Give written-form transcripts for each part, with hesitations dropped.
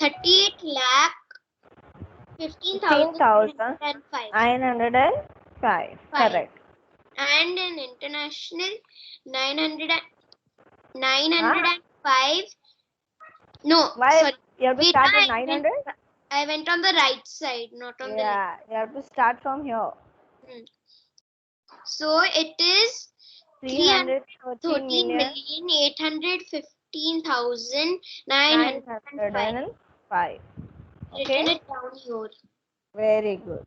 38 lakh 15,905. Correct. And in international 905. No, Why sorry. you have to Wait, start with 900? I went on the right side, not on the left. Yeah, you have to start from here. So it is 313,815,905. Okay? Written it down here. Very good.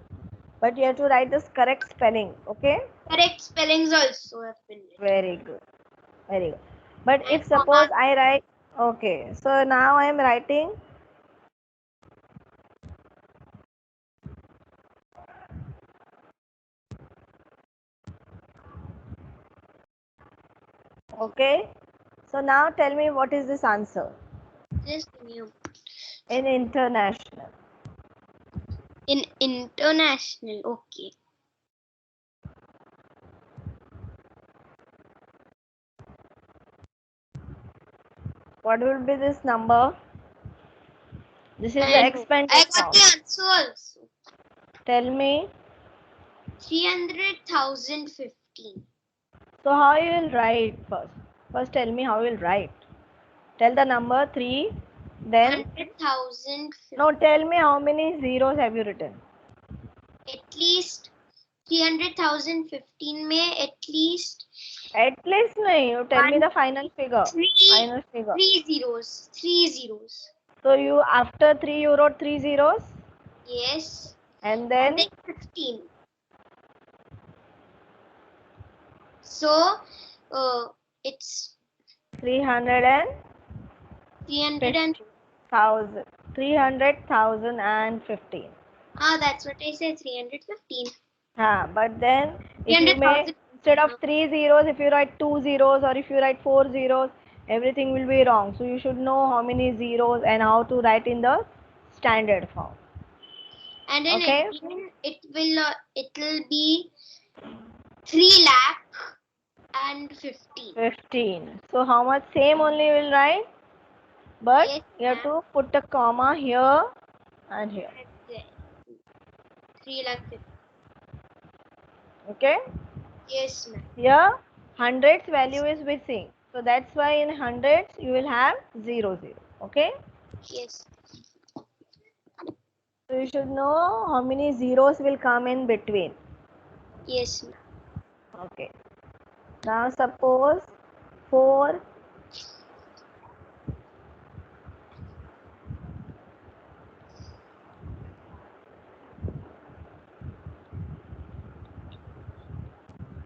But you have to write this correct spelling. Okay? Correct spellings also have been written. Very good. Very good. But And if suppose I write, okay, so now I am writing okay. So now tell me what is this answer Just give me a in international. in international. Okay. What will be this number? This is the I expanded got form. the answer also. Tell me. 300,015. So how you will write first? First tell me how you will write. Tell the number 3. Then 100,000. no, tell me how many zeros have you written? At least 300,015 में at least. At least nahi. You tell me the final figure. Final figure. 3 zeros. 3 zeros. So you after 3 you wrote 3 zeros. Yes. And then 15. So it's 300,015. That's what I said. 315. But then if you may instead of 3 zeros, if you write 2 zeros or if you write 4 zeros, everything will be wrong. So you should know how many zeros and how to write in the standard form. And in Okay. Indian, it will be 3 lakh and 15. 15. So how much? Same only will write, but Yes, you have to put a comma here and here. 3 lakh 15. Okay. Yes, ma'am. Here hundreds value is missing. So that's why in hundreds you will have 0 0. Okay. Yes. So you should know how many zeros will come in between. Yes, ma'am. Okay. Now suppose 4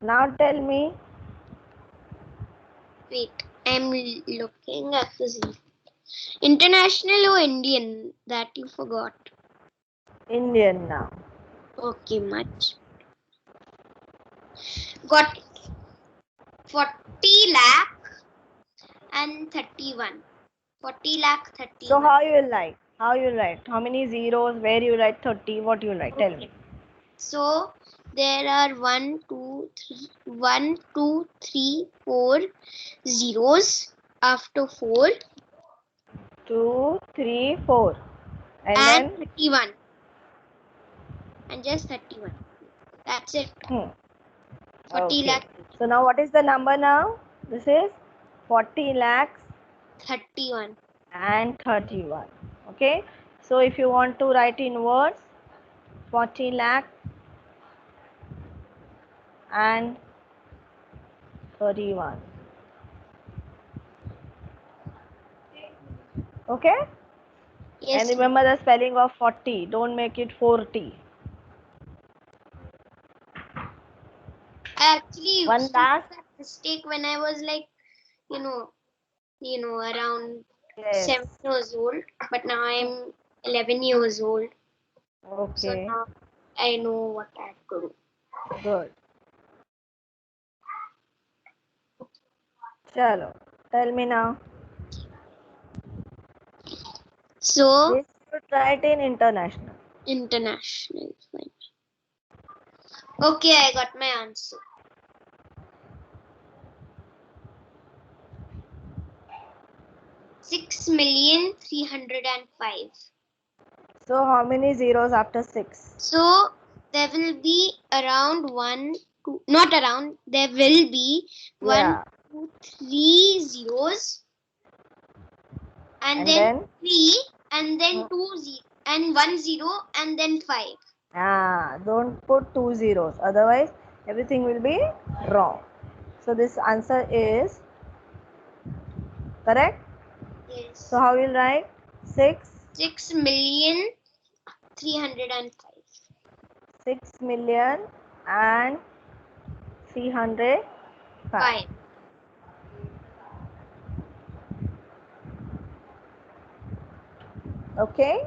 now tell me. Wait, I'm looking at the Z. International or Indian? That you forgot. Indian now. Okay, much. Got it. 40 lakh and 31. 40 lakh 31. So how you will write? How you write? How many zeros? Where you write 30? What you write? Tell me. So there are 1, 2, 3, 4 zeros after 4. 2, 3, 4. And And then 31. And just 31. That's it. 40 okay. lakh. So now what is the number now? This is 40 lakhs 31. and 31. Okay. So if you want to write in words, 40 lakh and 31. Okay. Yes. And remember the spelling of 40. Don't make it 40. I actually One used to do last. that mistake when I was like, around Yes. 7 years old. But now I'm 11 years old. So Okay. now I know what I have to do. Good. Chalo. Tell me now. So This you try it in international. international. Fine. Okay, I got my answer. 6,305,000. So how many zeros after 6? So there will be around one, two, not around, there will be Yeah. 1, 2, 3 zeros, and then then 3, and then 2 and 1 0, and then 5. Don't put 2 zeros, otherwise everything will be wrong. So this answer is correct. Yes. So how will write? 6,305,000. 6,305,000. 5. Okay.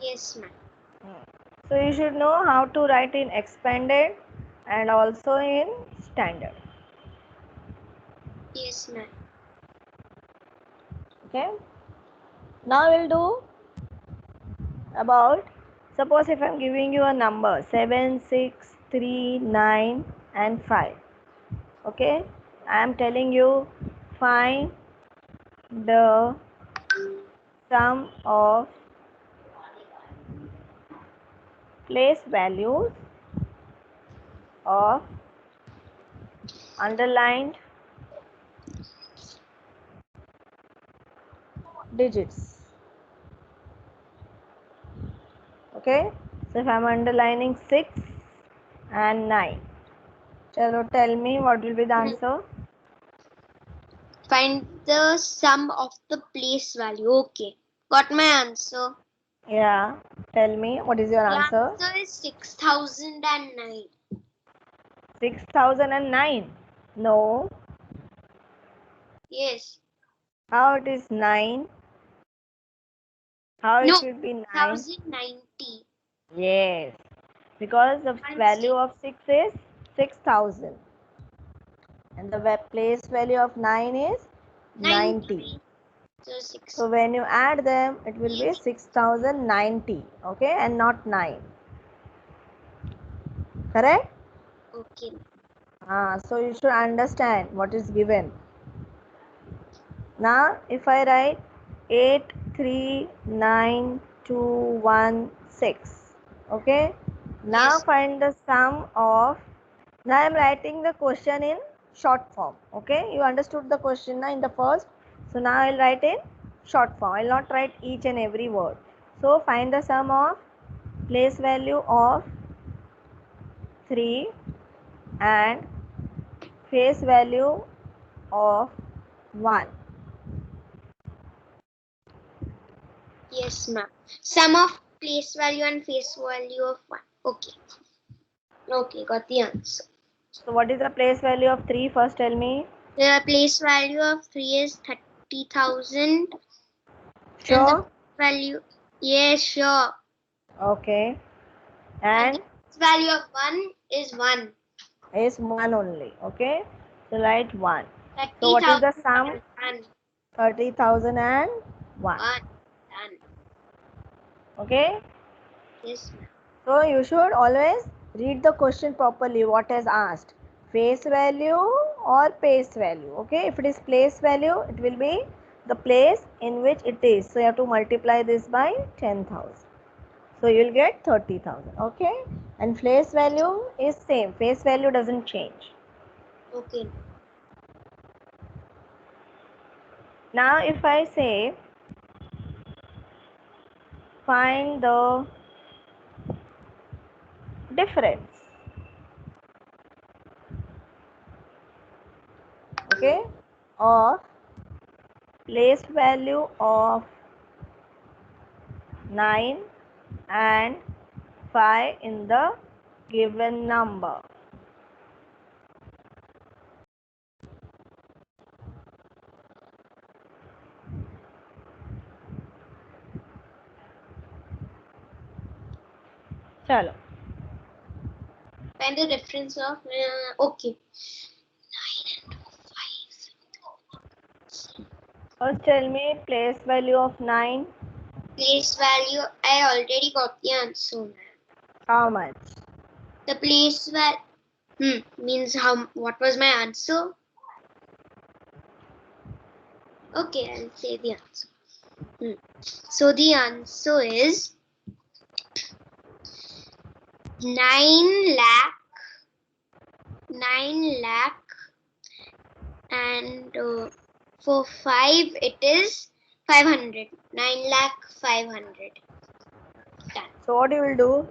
Yes, ma'am. So you should know how to write in expanded and also in standard. Yes, ma'am. Okay. Now we'll do about, suppose if I'm giving you a number 7, 6, 3, 9 and 5. Okay. I am telling you find the sum of place values of underlined digits. Okay. So if I'm underlining 6 and 9. Chalo, tell me what will be the answer. Find the sum of the place value. Okay. Got my answer. Yeah. Tell me what is your The answer. answer is 6,009. 6,009. No. Yes. How it is 9? How No. it will be 9? 1,090. Yes. Because the value of 6 is 6,000. And the place value of 9 is 90. So 6. So when you add them, it will be 6,090. Okay. And not 9. Correct? Okay. So you should understand what is given. Now if I write 839,216. Okay. Now Yes. find the sum of. Now I am writing the question in short form. Okay. You understood the question now in the first. So now I will write in short form. I will not write each and every word. So find the sum of place value of 3 and face value of 1. Yes, ma'am. Sum of place value and face value of 1. Okay. Okay, got the answer. So what is the place value of 3? First tell me. The place value of 3 is 30,000. Sure. And the value, yes, sure. Okay. And And the value of 1 is 1. is 1 only. Okay. So write 1. So 30,000 what is the sum? 1. 30,001. 1. Done. Okay. Yes, ma'am. So you should always read the question properly. What is asked? Face value or place value. Okay. If it is place value, it will be the place in which it is. So you have to multiply this by 10,000. So you will get 30,000. Okay. And face value is same. Face value doesn't change. Okay. Now if I say find the difference, okay, of place value of 9 and 5 in the given number. Chalo. Find the difference of, okay. 9 and 5. First tell me place value of 9. Place value, I already got the answer. How much? The place value, means how, what was my answer? Okay, I'll say the answer. So the answer is 9 lakh, and for 5 it is 500. 9 lakh 500. Done. So what you will do?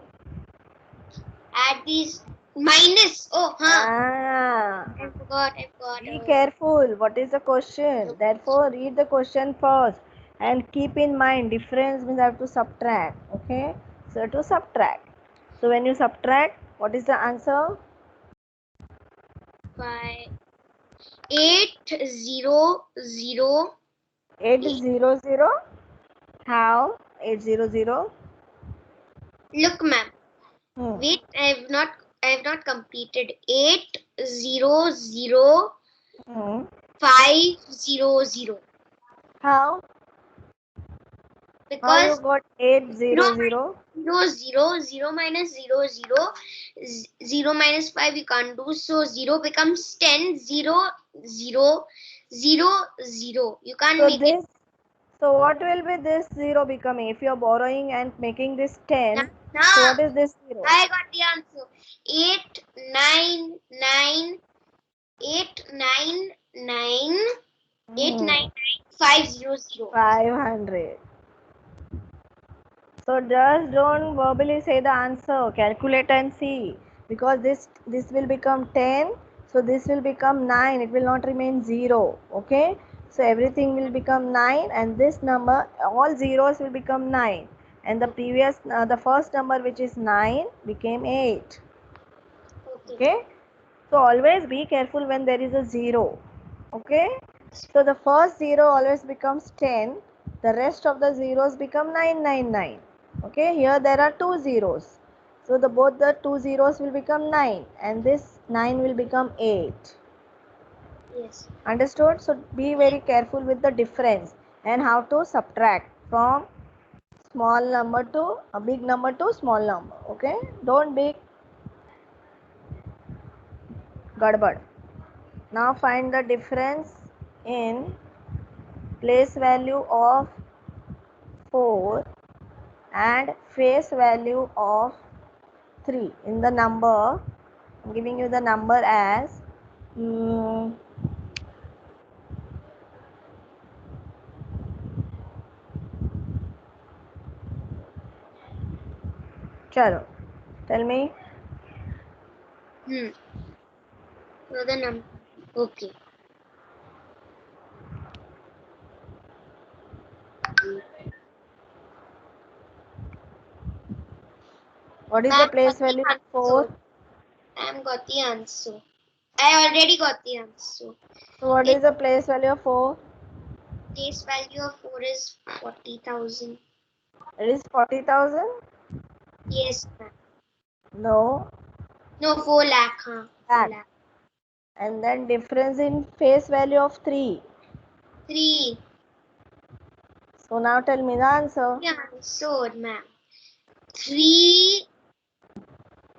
Add these minus. Oh, Ah, I forgot. be careful. What is the question? Therefore, read the question first and keep in mind difference means I have to subtract. Okay, so to subtract. So when you subtract, what is the answer? 800. 800. How? 800. Look, ma'am. Wait, I have not completed. 800 500. How? Because How you got 800? 0 minus 0 minus 5 we can't do, so 0 becomes 10. 0 0 0 0. You can't So make this. it. So what will be this 0 becoming? If you are borrowing and making this 10, Nah, so what is this 0? I got the answer. 899 500. So just don't verbally say the answer. Calculate and see. Because this will become 10. So this will become 9. It will not remain 0. Okay. So everything will become 9, and this number, all zeros will become 9. And the previous, the first number which is 9 became 8. Okay. So always be careful when there is a 0. Okay. So the first 0 always becomes 10. The rest of the zeros become 999. Okay. Here there are two zeros. So both the two zeros will become 9, and this 9 will become 8. Yes. Understood? So be very careful with the difference and how to subtract from small number to a big number to small number. Okay. Don't be gadbad. Now find the difference in place value of 4 and face value of 3 in the number. I'm giving you the number as chalo, tell me. So the number. Okay. What is the place value of 4? I got the answer. I already got the answer. So what is the place value of 4? Place value of 4 is 40,000. It is 40,000? Yes, ma'am. No. No, 4 lakh. 4 lakh. And then difference in face value of 3. 3. So now tell me the answer. Yeah, so, ma'am. 3.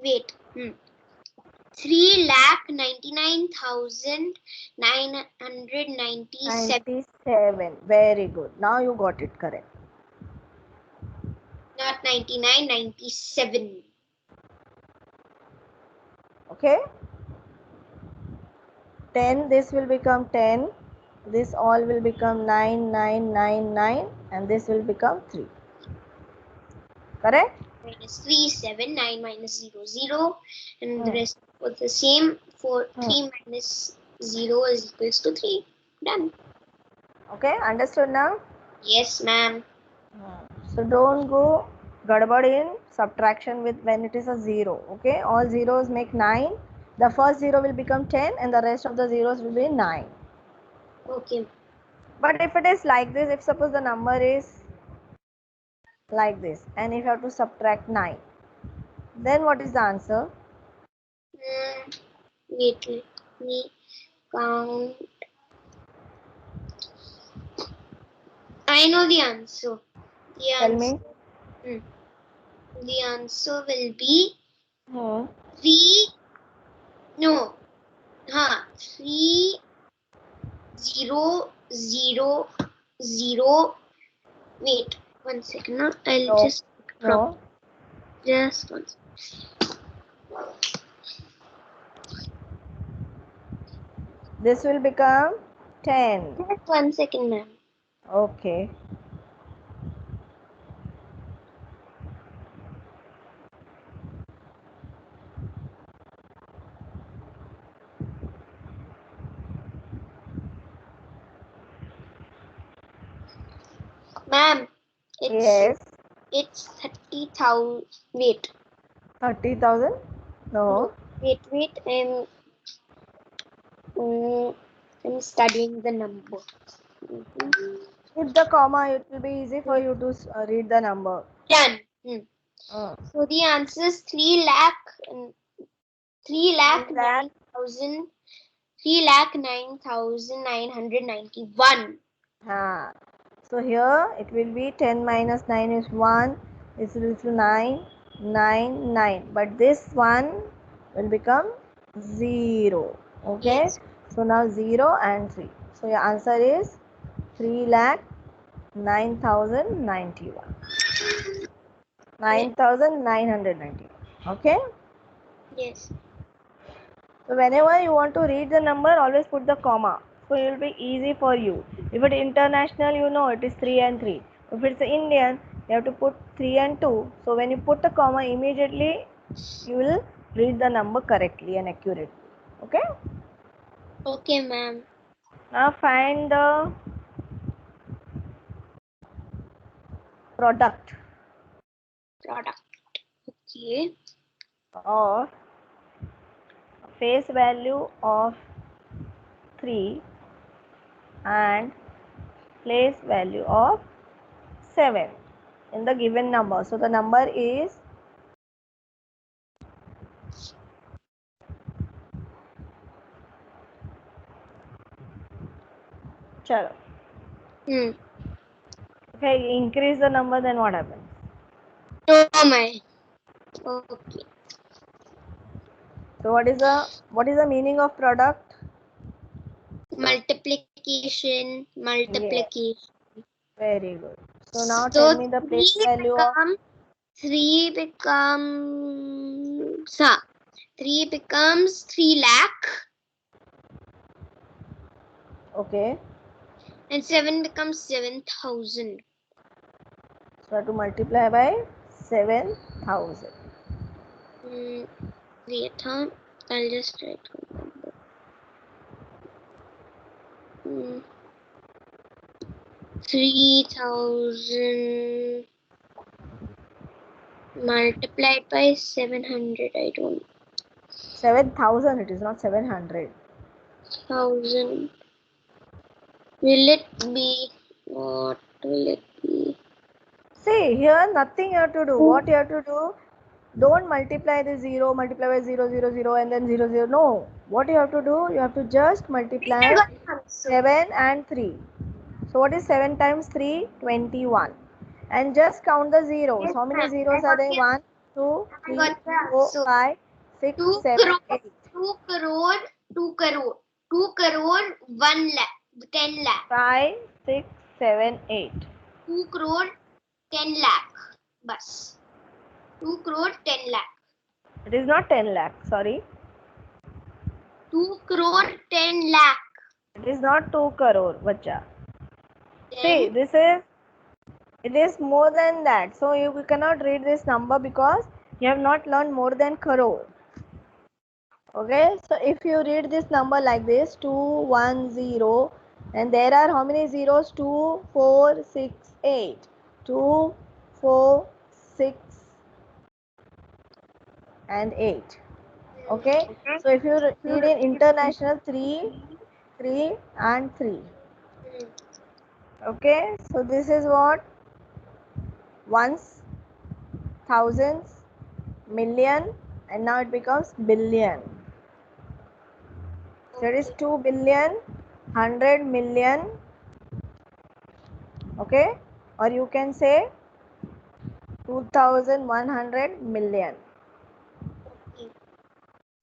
Wait. 3,99,997. 97. Very good. Now you got it correct. Not 99, 97. Okay. 10. This will become 10. This all will become 9999, and this will become 3. Correct? Minus 3, 7, 9 minus 0, 0. And the rest was the same. 3 minus 0 is equals to 3. Done. Okay, understood now? Yes, ma'am. So don't go gadbad in subtraction with when it is a 0. Okay, all zeros make 9. The first 0 will become 10, and the rest of the zeros will be 9. Okay. But if it is like this, if suppose the number is like this, and if you have to subtract 9, then what is the answer? Wait, let me count. I know the answer. Tell me. The answer will be 3. 3 0 0, 0. Wait, 1 second. No, I'll No. just No. Just 1 second. This will become 10. Just 1 second, ma'am. Okay. Ma'am, Yes. it's 30,000. Wait. 30,000? No. Wait. I'm studying the number. Put the comma, it will be easy for you to read the number. Done. Uh, So the answer is 3,09,000. 3,09,991. So here it will be 10 minus 9 is 1. This will be 9, 9, 9. But this one will become 0. Okay. Yes. So now 0 and 3. So your answer is 3,09,091. 9,991. Okay. Yes. So whenever you want to read the number, always put the comma. So it will be easy for you. If it is international, you know it is 3 and 3. If it's Indian, you have to put 3 and 2. So when you put the comma, immediately you will read the number correctly and accurately. Okay? Okay, ma'am. Now find the product Okay. of face value of 3 and place value of 7 in the given number. So the number is chalo. Okay, increase the number, then what happens? Oh my. Okay. So what is the meaning of product? Multiplication. Yes, very good. So now So tell me the place value of 3 becomes 3 lakh. okay. And 7 becomes 7,000. So I have to multiply by 7,000. Wait, huh? I'll just try to remember. 3,000 multiplied by 700. I don't. 7,000. It is not 700. 1,000. Will it be? What will it be? See, here nothing you have to do. What you have to do? Don't multiply the 0, multiply by 0, 0, 0 and then 0, 0. No. What you have to do? You have to just multiply 7 and 3. So what is 7 times 3? 21. And just count the zeros. Yes, How many ma'am. zeros are there? 1, 2, I 3, got the 4, answer. 5, 6, 2 7, crore, 8. 2 crore, 2 crore, 2 crore, 1 lakh, 10 lakh. 5, 6, 7, 8. 2 crore, 10 lakh. Bus. 2 crore, 10 lakh. It is not 10 lakh. Sorry. 2 crore, 10 lakh. It is not 2 crore, bacha. See, Then it is more than that. So you cannot read this number because you have not learned more than crore. Okay, so if you read this number like this 210, and there are how many zeros? 2, 4, 6, 8. 2, 4, 6 and 8. Okay, so if you read in international 3, 3 and 3. Okay, so this is what? Ones, thousands, million, and now it becomes billion. So it is 2 billion, 100 million. Okay, or you can say 2,100 million.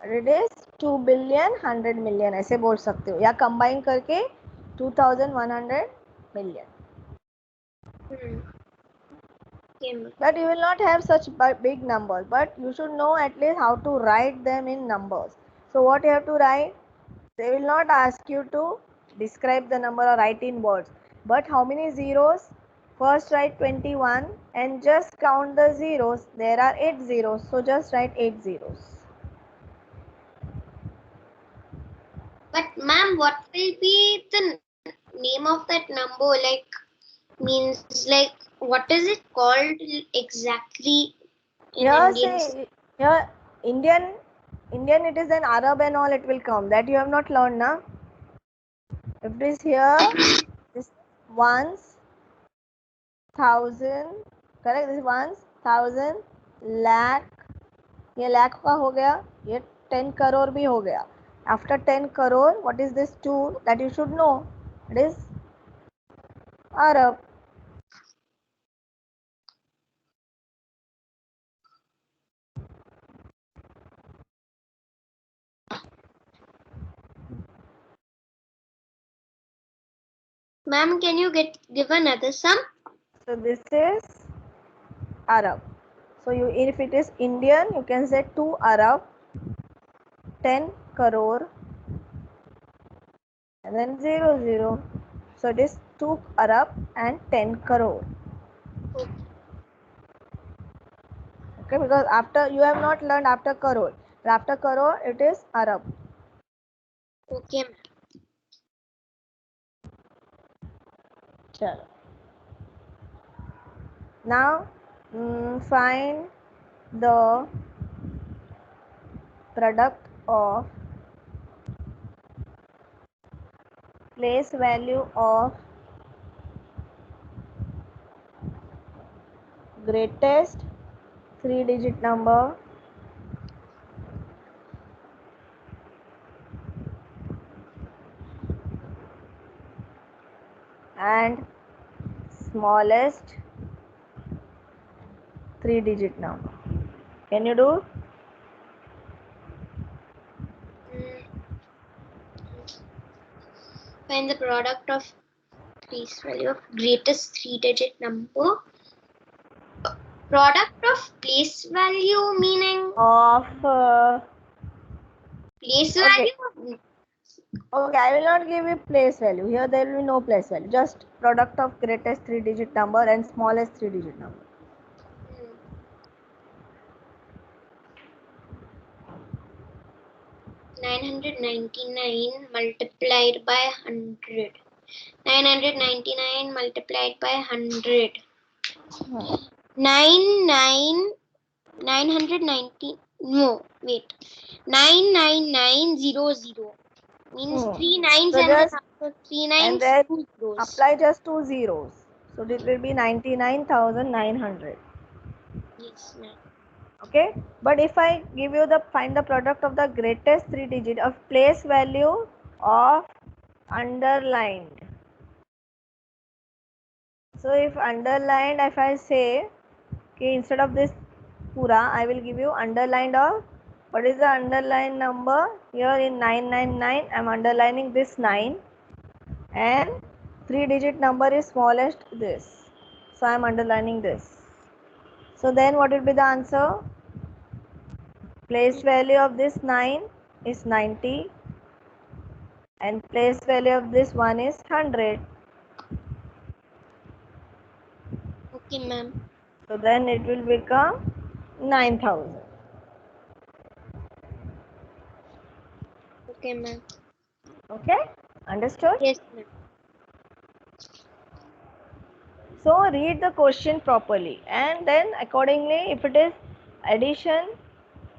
It is 2 billion 100 million ऐसे बोल सकते हो या combine करके 2100 million. Okay, ma'am. But you will not have such big numbers, but you should know at least how to write them in numbers. So what you have to write, they will not ask you to describe the number or write in words, but how many zeros? First write 21 and just count the zeros. There are 8 zeros, so just write 8 zeros. But ma'am, what will be the name of that number? Like, means like, what is it called exactly in Here Indian? say, here Indian it is an Arab and all it will come. That you have not learned now. If it is here, this ones, thousand, correct? This ones, thousand, lakh, ये लाख का हो गया, ये 10 करोड़ भी हो गया. After 10 crore, what is this 2 that you should know? It is Arab. Ma'am, can you give another sum? So this is Arab. So you, if it is Indian, you can say 2 Arab, 10 crore, and then 00. So it is 2 Arab and 10 crore. Okay, because after you have not learned after crore. After crore, it is Arab. Okay, ma'am. Chalo. Now find the product of place value of greatest 3-digit number and smallest 3-digit number. Can you do? Find the product of place value of greatest 3-digit number. Product of place value meaning Of place okay. value. Okay, I will not give you place value. Here there will be no place value. Just product of greatest 3-digit number and smallest 3-digit number. 999 multiplied by 100. 999 multiplied by 100. 990. No, wait. 99900 means 3 nines So and just then 3 nines, and then 2 zeros. apply just 2 zeros. So it will be 99,900. Yes, ma'am. Okay, but if I give you the find the product of the greatest 3-digit of place value of underlined. So if underlined, if I say okay, instead of this pura, I will give you underlined of what is the underlined number here in 999. I am underlining this 9 and 3-digit number is smallest this. So I am underlining this. So then what will be the answer? Place value of this 9 is 90 and place value of this one is 100. Okay, ma'am. So then it will become 9,000. Okay, ma'am. Okay, understood? Yes, ma'am. So read the question properly and then accordingly if it is addition,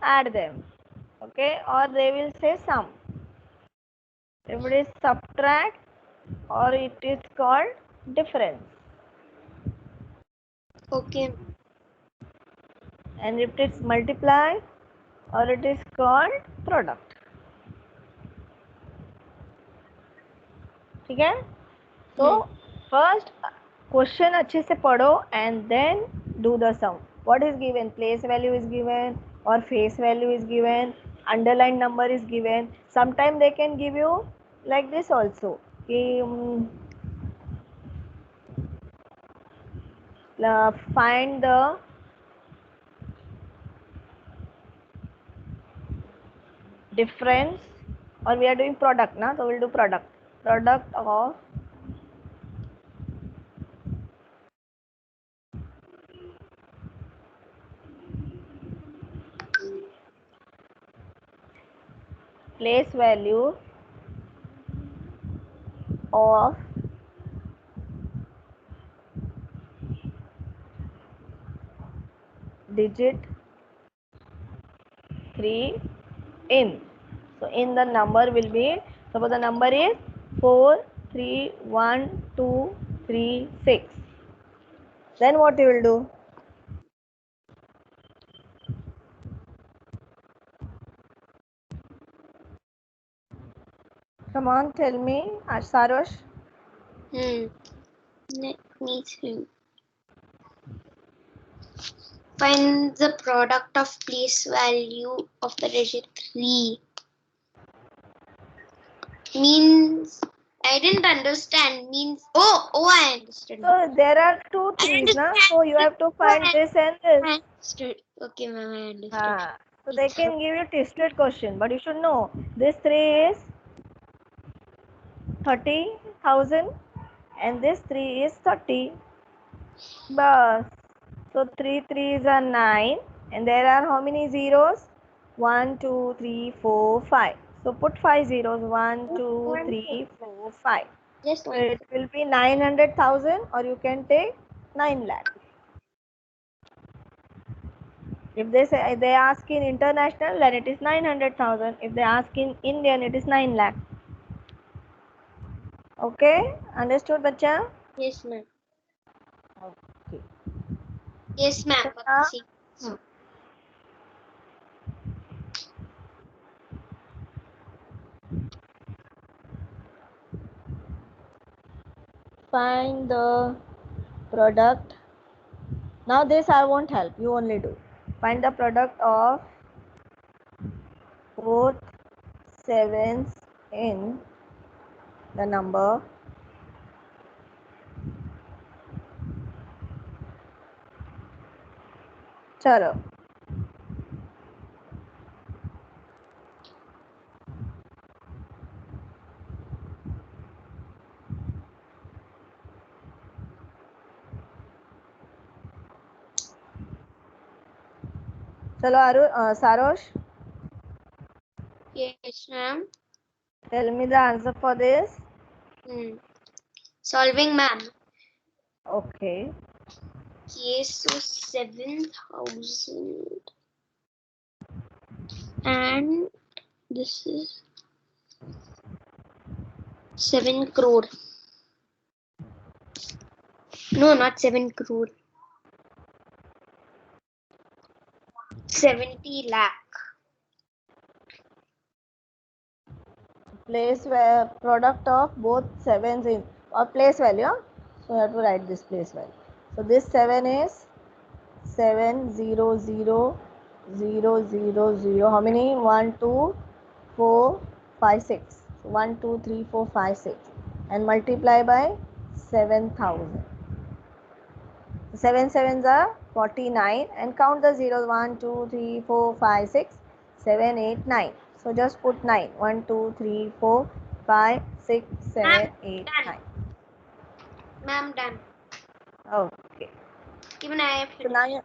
add them. Okay, or they will say sum. If it is subtract or it is called difference. Okay. And if it is multiply or it is called product. ठीक है? So first question अच्छे से पढ़ो and then do the sum. What is given? Place value is given or face value is given, underline number is given. Sometimes they can give you like this also. find the difference, or we are doing product now, so we'll do product of place value of digit 3 in. So in the number will be, suppose the number is 4 3 1 2 3 6. Then what you will do? Come on, tell me, Sarosh. Let me think. Find the product of place value of the digit 3. Means I didn't understand. Means I understood. So there are two threes, na? So you have to find this and this. I understood. Okay, ma'am, I understood. So they can give you tested question, but you should know this 3 is 30,000 and this 3 is 30. Bus. So 3 3s are 9 and there are how many zeros? 1 2 3 4 5. So put 5 zeros. 1 2 3 4 5. Just So one. it will be 900,000, or you can take 9 lakh. If they ask in international, then it is 900,000. If they ask in Indian, it is 9 lakh. Okay, understood, bacha? Yes, ma'am. Okay. Yes, ma'am. Find the product. Now this I won't help, you only do. Find the product of both sevens in the number chalo. Chalo, Sarosh. Yes, ma'am. Tell me the answer for this. Solving, ma'am. Okay. Okay, so 7,000 and this is 7 crore. No, not 7 crore. 70 lakh. Place where product of both sevens in, or place value. So you have to write this place value. So this 7 is 7,0,0,0,0. How many? 1 2 4 5 6. So 1 2 3 4 5 6 and multiply by 7,000. 7 sevens are 49 and count the zeros. 1 2 3 4 5 6 7 8 9. So just put 9. 1 2 3 4 5 6 7 8 9. Ma'am, done. Okay. Even I have finished.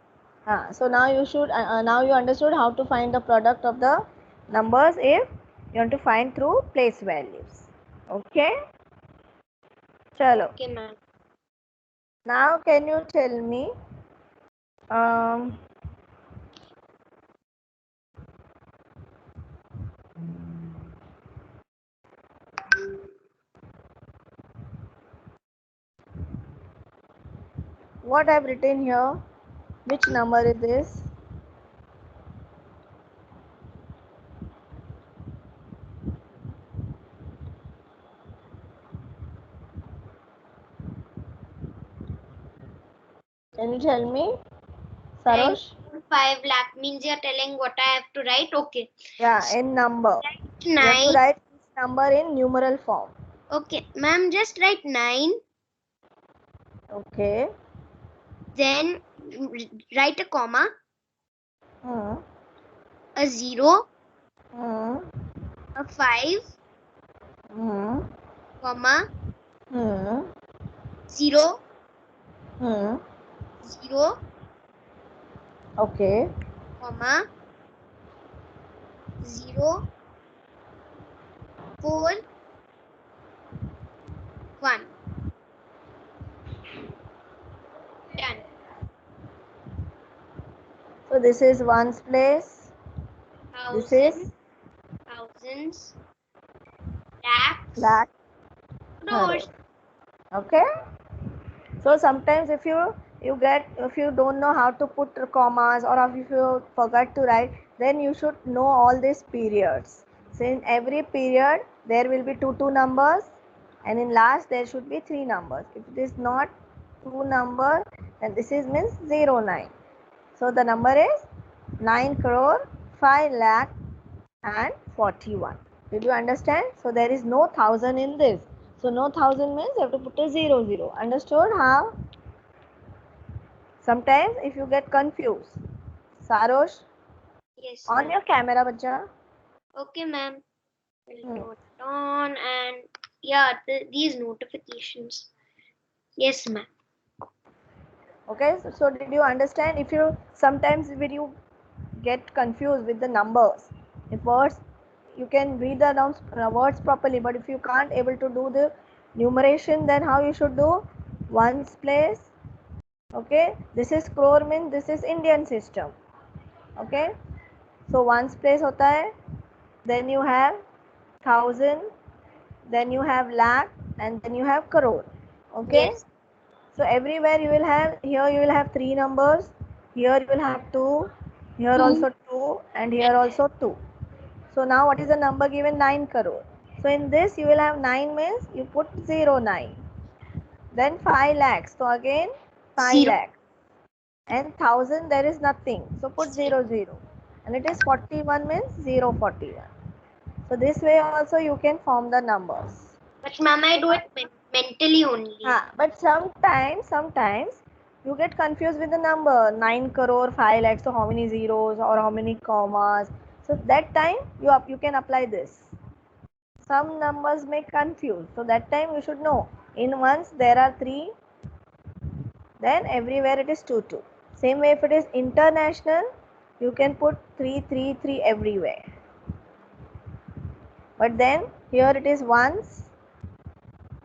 So now you should now you understood how to find the product of the numbers if you want to find through place values. Okay. Chalo. Okay, ma'am. Now can you tell me what I've written here? Which number is this? Can you tell me, Sarosh? 5 lakh means you're telling what I have to write. Okay. Yeah, in number. 9. You have to write this number in numeral form. Okay, ma'am, just write 9. Okay. Then write a comma, Hmm. a 0, Hmm. a 5, Hmm. comma, Hmm. 0, Hmm. 0, Okay. comma, 0, 4, 1. Done. So this is ones place. This is Thousands, lakhs, lakh crores. crore. Okay. So sometimes if you don't know how to put commas, or if you forgot to write, then you should know all these periods. So in every period there will be two numbers, and in last there should be three numbers. If it is not two number, then this is means 09. So the number is 9 crore 5 lakh and 41. Did you understand? So there is no thousand in this. So no thousand means you have to put a 00. Understood how? Sometimes if you get confused. Sarosh, Yes, on ma'am. your camera, bacha. Okay, ma'am. We'll note it on, and yeah, these notifications. Yes, ma'am. Okay, so did you understand? If you sometimes when you get confused with the numbers, if words, you can read the words properly, but if you can't able to do the numeration, then how you should do? Ones place. Okay, this is crore means this is Indian system. Okay, so ones place hota hai, then you have thousand, then you have lakh, and then you have crore. Okay, Yes. so everywhere you will have, here you will have three numbers, here you will have two, here 2. also two, and here also two. So now what is the number given? 9 crore. So in this you will have 9 means you put 09. Then 5 lakhs. So again 5 0. lakhs. And 1000 there is nothing. So put 0. 00. And it is 41 means 041. So this way also you can form the numbers. But ma'am, I do it mentally only. But sometimes you get confused with the number 9 crore 5 lakhs. So how many zeros or how many commas? So that time you can apply this. Some numbers may confuse. So that time you should know. In ones there are 3, then everywhere it is 2 2. Same way if it is international, you can put 3 3 3 everywhere. But then here it is ones,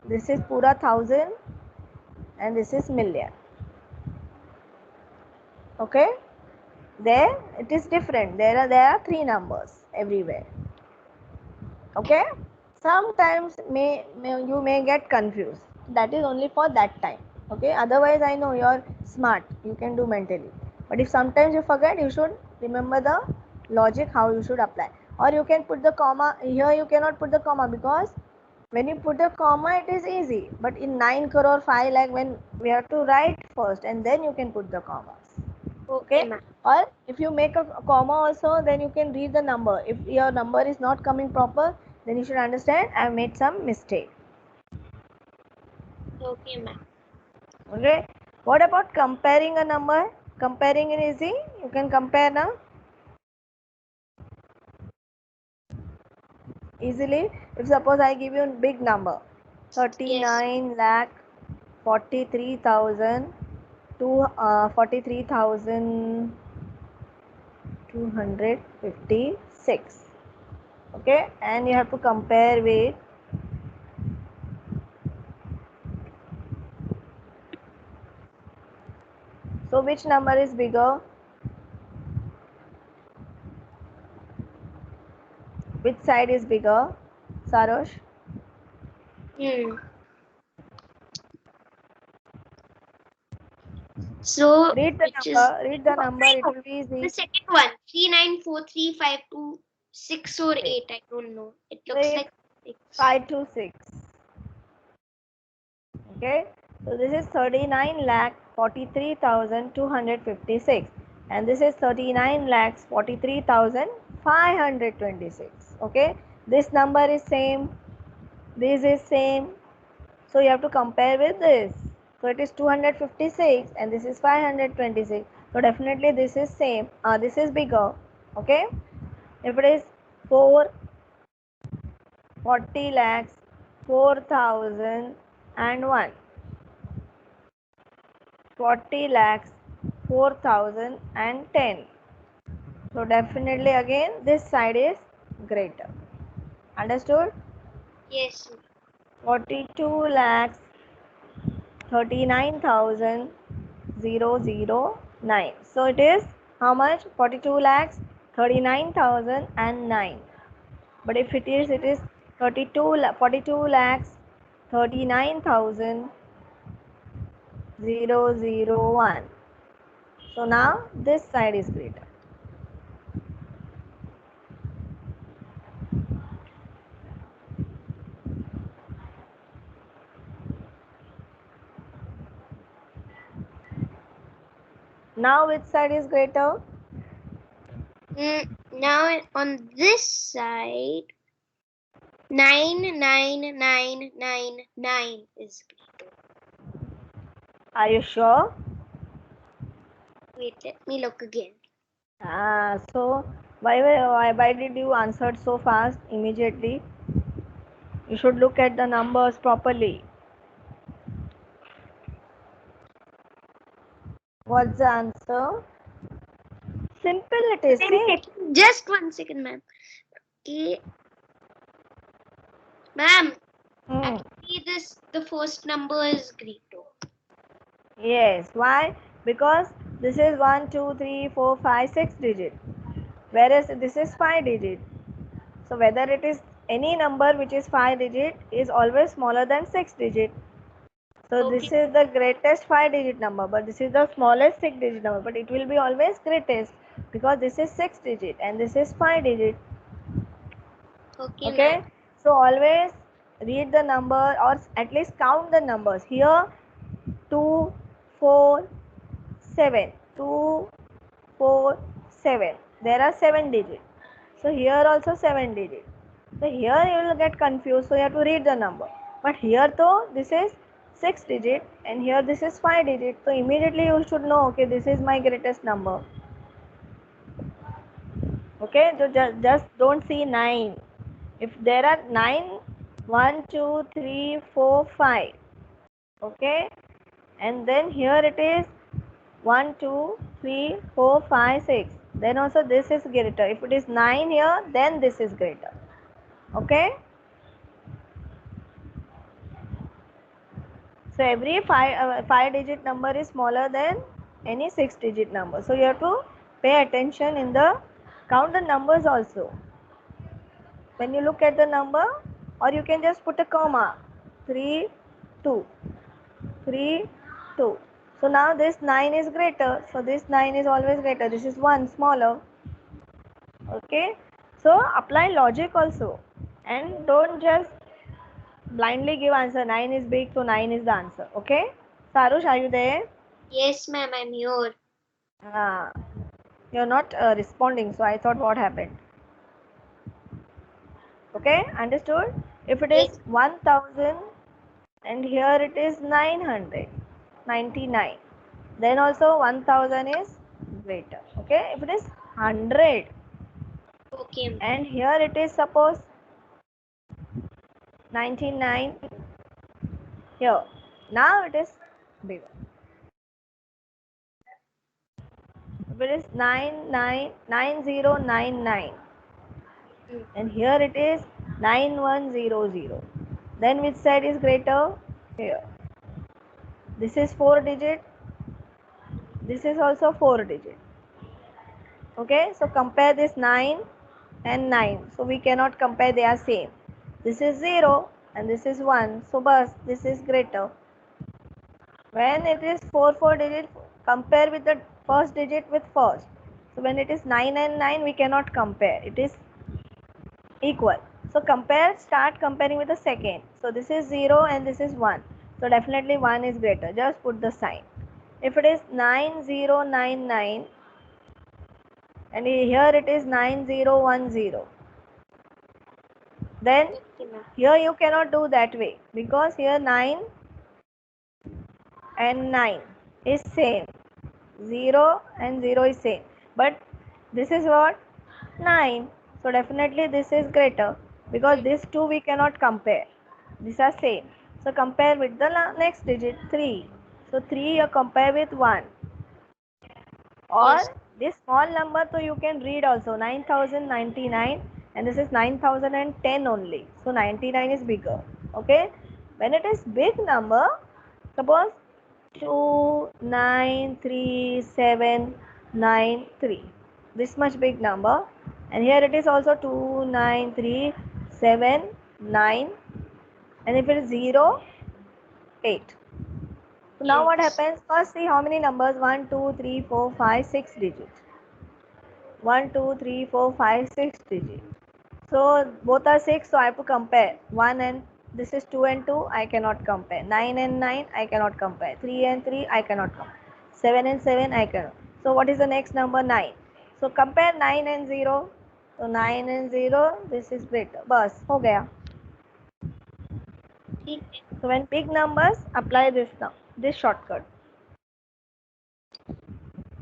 this is pura 1000, and this is million. Okay, there it is different. There are 3 numbers everywhere. Okay, sometimes you may get confused. That is only for that time. Okay, otherwise I know you're smart, you can do mentally. But if sometimes you forget, you should remember the logic how you should apply. Or you can put the comma. Here you cannot put the comma, because when you put a comma it is easy, but in 9 crore 5 lakh, when we have to write first and then you can put the commas. Okay, Okay, ma'am. or if you make a comma also, then you can read the number. If your number is not coming proper, then you should understand I have made some mistake. Okay, ma'am. Okay, what about comparing a number? Comparing is easy. You can compare now easily. If suppose I give you a big number, Yes. 39 lakh 43,000 to 43,256. Okay, and you have to compare with, so which number is bigger? Which side is bigger, Sarosh? Hmm. So, Read the which is number. Read the number. It will be the easy. second one? 394352 6 or 8. I don't know. It So looks it's like 6. 526. Okay. So this is 39 lakh 43,256, and this is 39 lakhs 43,526. Okay. This number is same. This is same. So you have to compare with this. So it is 256 and this is 526. So definitely this is same. This is bigger. Okay. If it is 40 lakhs 4,001. 40 lakhs 4,010. So definitely again this side is greater. Understood? Yes. 42 lakhs 39,009. So it is how much? 42 lakhs 39,009. But if it is 42 lakhs 39,001. So now this side is greater. Now which side is greater? Now on this side, 99999 is greater. Are you sure? Wait, let me look again. So why did you answer so fast immediately? You should look at the numbers properly. What's the answer? Simple it is. See? Just 1 second, ma'am. Okay. Ma'am, actually the first number is greater. Yes. Why? Because this is 1, 2, 3, 4, 5, 6 digit. Whereas this is 5 digit. So whether it is any number which is 5 digit is always smaller than 6 digit. So Okay. this is the greatest 5 digit number, but this is the smallest 6 digit number, but it will be always greatest because this is 6 digit and this is 5 digit. Okay, so always read the number or at least count the numbers. Here 2, 4, 7, 2, 4, 7. There are 7 digits. So here also 7 digits. So here you will get confused. So you have to read the number. But here though this is 6 digit and here this is 5 digit. So immediately you should know, okay, this is my greatest number. Okay, so just don't see 9. If there are 9, 1, 2, 3, 4, 5. Okay, and then here it is 1, 2, 3, 4, 5, 6. Then also this is greater. If it is 9 here, then this is greater. Okay. So every 5 digit number is smaller than any 6 digit number. So you have to pay attention in the count the numbers also. When you look at the number, or you can just put a comma. 3, 2, 3, 2. So now this 9 is greater. So this 9 is always greater. This is 1 smaller. Okay. So apply logic also. And don't just blindly give answer. 9 is big, so 9 is the answer. Okay. Sarush, are you there? Yes, ma'am, I'm here. You're not responding, so I thought what happened. Okay, understood? If it is Yes. 1000 and here it is 999, then also 1000 is greater. Okay, if it is 100 Okay. and here it is suppose 99, here now it is bigger. If it is 9099 and here it is 9100, then which side is greater? Here. This is 4 digit, this is also 4 digit. Okay, so compare this 9 and 9. So we cannot compare, they are same. This is 0 and this is 1. So bus, this is greater. When it is 4 digit, compare with the first digit with first. So when it is 9 and 9, we cannot compare. It is equal. So compare, start comparing with the second. So this is 0 and this is 1. So definitely 1 is greater. Just put the sign. If it is 9099 and here it is 9010, Then Okay, ma'am. here you cannot do that way because here 9 and 9 is same. 0 and 0 is same. But this is what? 9. So definitely this is greater because these two we cannot compare. These are same. So compare with the next digit 3. So 3 you compare with 1. Or Yes. this small number, so you can read also 9099 and this is 9010 only. So 99 is bigger. Okay. When it is big number, suppose 293793, this much big number, and here it is also 29379, and if it is 0 8. So now what Yes. happens? First see how many numbers, 1 2 3 4 5 6 digits. 1 2 3 4 5 6 digits. So both are 6, so I have to compare 1 and this is 2 and 2, I cannot compare. 9 and 9, I cannot compare. 3 and 3, I cannot compare. 7 and 7, I cannot. So what is the next number? 9. So compare 9 and 0. So 9 and 0, this is greater. Bas, ho gaya. ठीक है. So when big numbers, apply this now, this shortcut.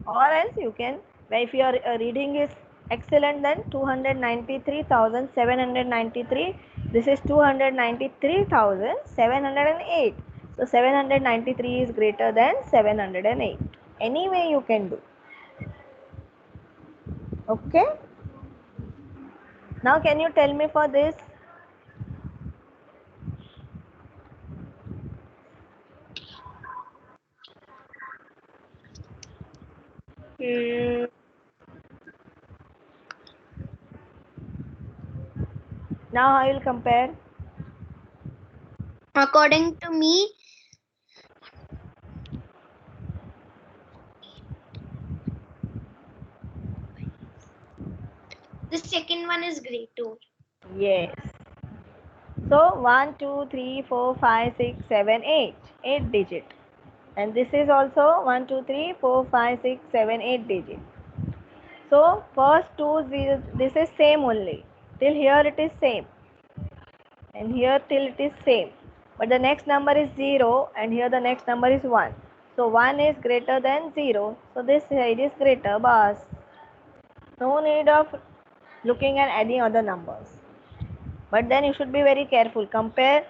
Or else you can, if your reading is excellent, then 293,793, this is 293,708. So 793 is greater than 708. Anyway you can do. Okay. Now can you tell me for this? Hmm. Now I will compare. According to me, the second one is greater. Yes. So 1 2 3 4 5 6 7 8, 8 digit. And this is also 1 2 3 4 5 6 7 8 digit. So first two zeros, this is same only. Till here it is same. And here till it is same. But the next number is 0 and here the next number is 1. So 1 is greater than 0. So this side is greater. Bas. No need of looking and adding other numbers. But then you should be very careful. Compare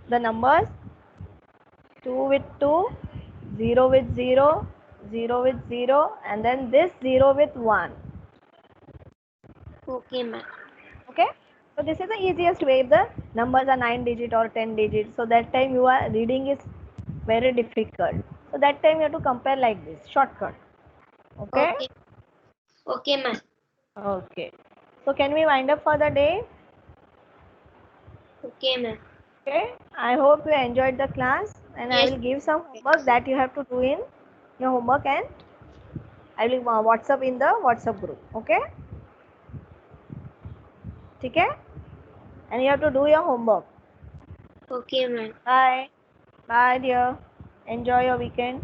the numbers 2 with 2, 0 with 0, 0 with 0, and then this 0 with 1. Okay, ma'am. Okay, so this is the easiest way if the numbers are 9 digit or 10 digit. So that time you are reading is very difficult. So that time you have to compare like this shortcut. Okay. Okay. Okay, ma'am. Okay, so can we wind up for the day? Okay, ma'am. Okay, I hope you enjoyed the class, and I Yes. will give some homework that you have to do in your homework, and I will WhatsApp in the WhatsApp group. Okay, okay, and you have to do your homework. Okay, ma'am. Bye. Bye dear. Enjoy your weekend.